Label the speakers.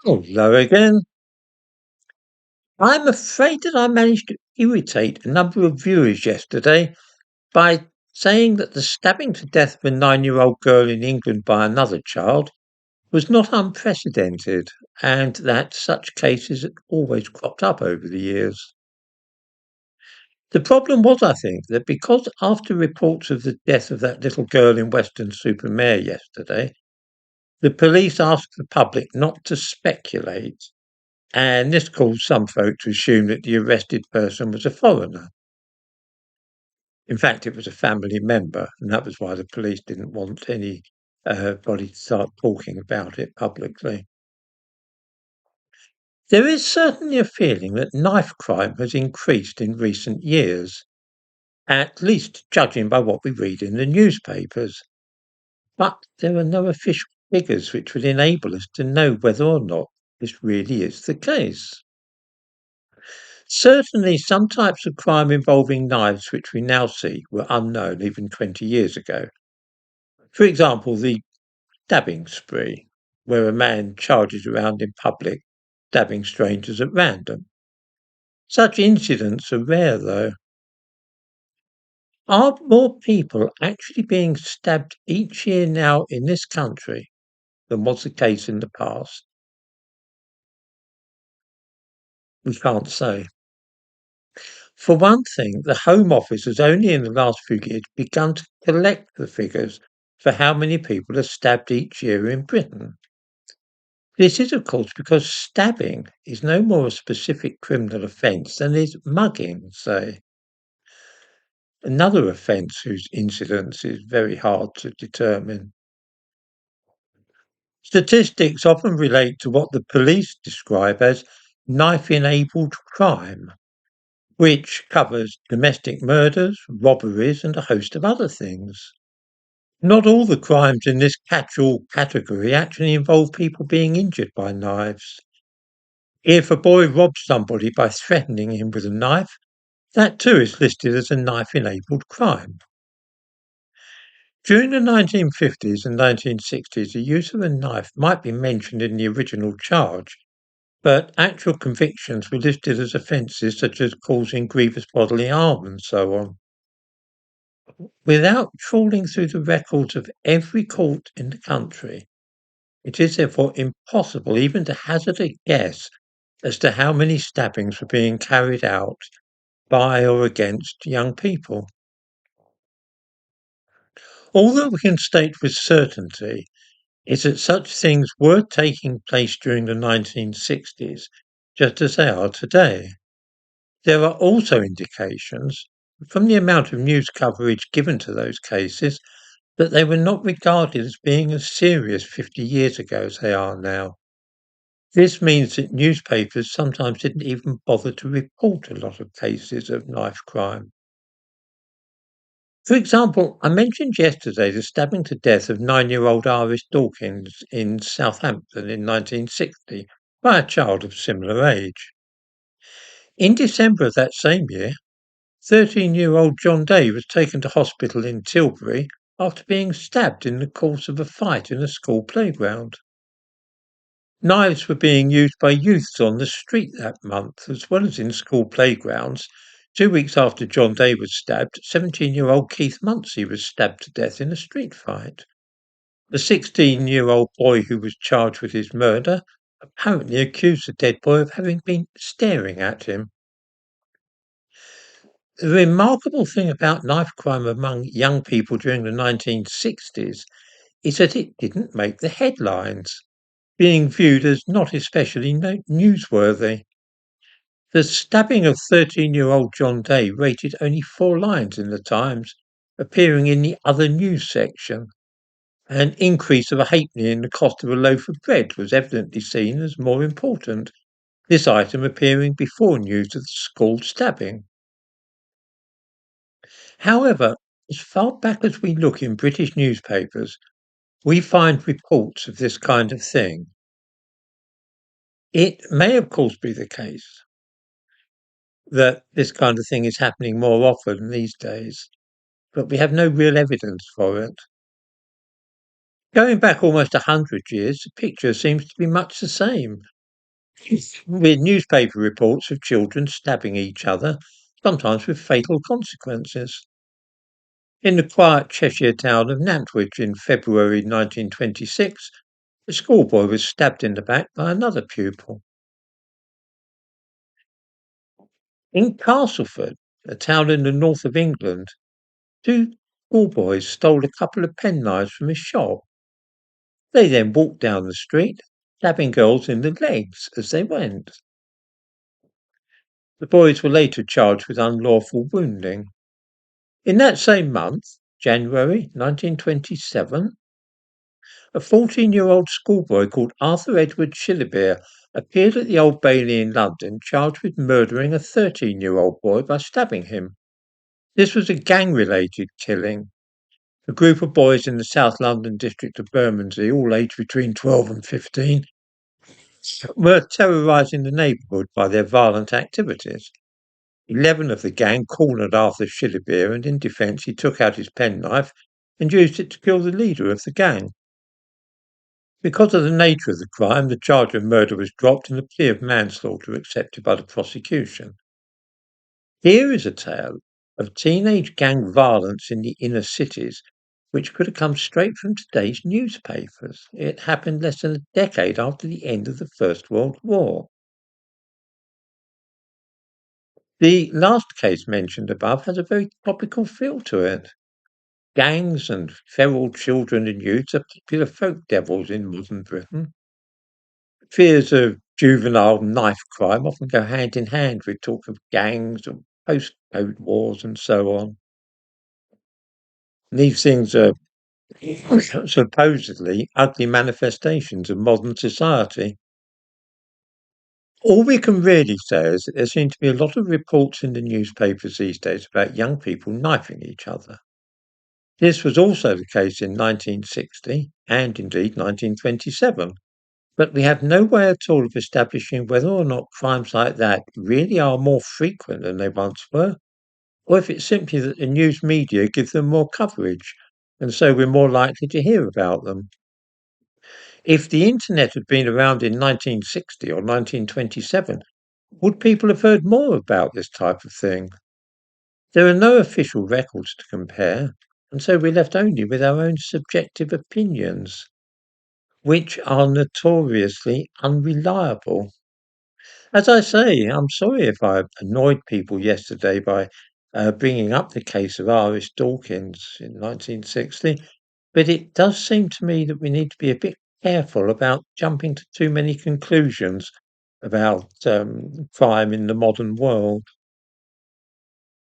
Speaker 1: Hello again. I'm afraid that I managed to irritate a number of viewers yesterday by saying that the stabbing to death of a 9-year-old girl in England by another child was not unprecedented and that such cases had always cropped up over the years. The problem was, I think, that because after reports of the death of that little girl in Weston-super-Mare yesterday, the police asked the public not to speculate. And this caused some folk to assume that the arrested person was a foreigner. In fact, it was a family member, and that was why the police didn't want anybody to start talking about it publicly. There is certainly a feeling that knife crime has increased in recent years, at least judging by what we read in the newspapers. But there are no official figures which would enable us to know whether or not this really is the case. Certainly, some types of crime involving knives which we now see were unknown even 20 years ago. For example, the stabbing spree, where a man charges around in public, stabbing strangers at random. Such incidents are rare, though. Are more people actually being stabbed each year now in this country than was the case in the past? We can't say. For one thing, the Home Office has only in the last few years begun to collect the figures for how many people are stabbed each year in Britain. This is, of course, because stabbing is no more a specific criminal offence than is mugging, say. Another offence whose incidence is very hard to determine. Statistics often relate to what the police describe as knife-enabled crime, which covers domestic murders, robberies, and a host of other things. Not all the crimes in this catch-all category actually involve people being injured by knives. If a boy robs somebody by threatening him with a knife, that too is listed as a knife-enabled crime. During the 1950s and 1960s, the use of a knife might be mentioned in the original charge, but actual convictions were listed as offences such as causing grievous bodily harm and so on. Without trawling through the records of every court in the country, it is therefore impossible even to hazard a guess as to how many stabbings were being carried out by or against young people. All that we can state with certainty is that such things were taking place during the 1960s, just as they are today. There are also indications, from the amount of news coverage given to those cases, that they were not regarded as being as serious 50 years ago as they are now. This means that newspapers sometimes didn't even bother to report a lot of cases of knife crime. For example, I mentioned yesterday the stabbing to death of 9-year-old Iris Dawkins in Southampton in 1960 by a child of similar age. In December of that same year, 13-year-old John Day was taken to hospital in Tilbury after being stabbed in the course of a fight in a school playground. Knives were being used by youths on the street that month, as well as in school playgrounds. 2 weeks after John Day was stabbed, 17-year-old Keith Munsey was stabbed to death in a street fight. The 16-year-old boy who was charged with his murder apparently accused the dead boy of having been staring at him. The remarkable thing about knife crime among young people during the 1960s is that it didn't make the headlines, being viewed as not especially newsworthy. The stabbing of 13-year-old John Day rated only 4 lines in the Times, appearing in the other news section. An increase of a halfpenny in the cost of a loaf of bread was evidently seen as more important, this item appearing before news of the school stabbing. However, as far back as we look in British newspapers, we find reports of this kind of thing. It may, of course, be the case that this kind of thing is happening more often these days, but we have no real evidence for it. Going back almost 100 years, the picture seems to be much the same, with newspaper reports of children stabbing each other, sometimes with fatal consequences. In the quiet Cheshire town of Nantwich in February 1926, a schoolboy was stabbed in the back by another pupil. In Castleford, a town in the north of England, two schoolboys stole a couple of penknives from a shop. They then walked down the street, stabbing girls in the legs as they went. The boys were later charged with unlawful wounding. In that same month, January 1927, a 14-year-old schoolboy called Arthur Edward Shillibere appeared at the Old Bailey in London charged with murdering a 13-year-old boy by stabbing him. This was a gang-related killing. A group of boys in the South London district of Bermondsey, all aged between 12 and 15, were terrorising the neighbourhood by their violent activities. 11 of the gang cornered Arthur Shillibere, and in defence he took out his penknife and used it to kill the leader of the gang. Because of the nature of the crime, the charge of murder was dropped and the plea of manslaughter accepted by the prosecution. Here is a tale of teenage gang violence in the inner cities, which could have come straight from today's newspapers. It happened less than a decade after the end of the First World War. The last case mentioned above has a very topical feel to it. Gangs and feral children and youths are popular folk devils in modern Britain. Fears of juvenile knife crime often go hand in hand with talk of gangs and postcode wars and so on. These things are supposedly ugly manifestations of modern society. All we can really say is that there seem to be a lot of reports in the newspapers these days about young people knifing each other. This was also the case in 1960 and indeed 1927. But we have no way at all of establishing whether or not crimes like that really are more frequent than they once were, or if it's simply that the news media give them more coverage, and so we're more likely to hear about them. If the internet had been around in 1960 or 1927, would people have heard more about this type of thing? There are no official records to compare, and so we're left only with our own subjective opinions, which are notoriously unreliable. As I say, I'm sorry if I annoyed people yesterday by bringing up the case of Iris Dawkins in 1960, but it does seem to me that we need to be a bit careful about jumping to too many conclusions about crime in the modern world.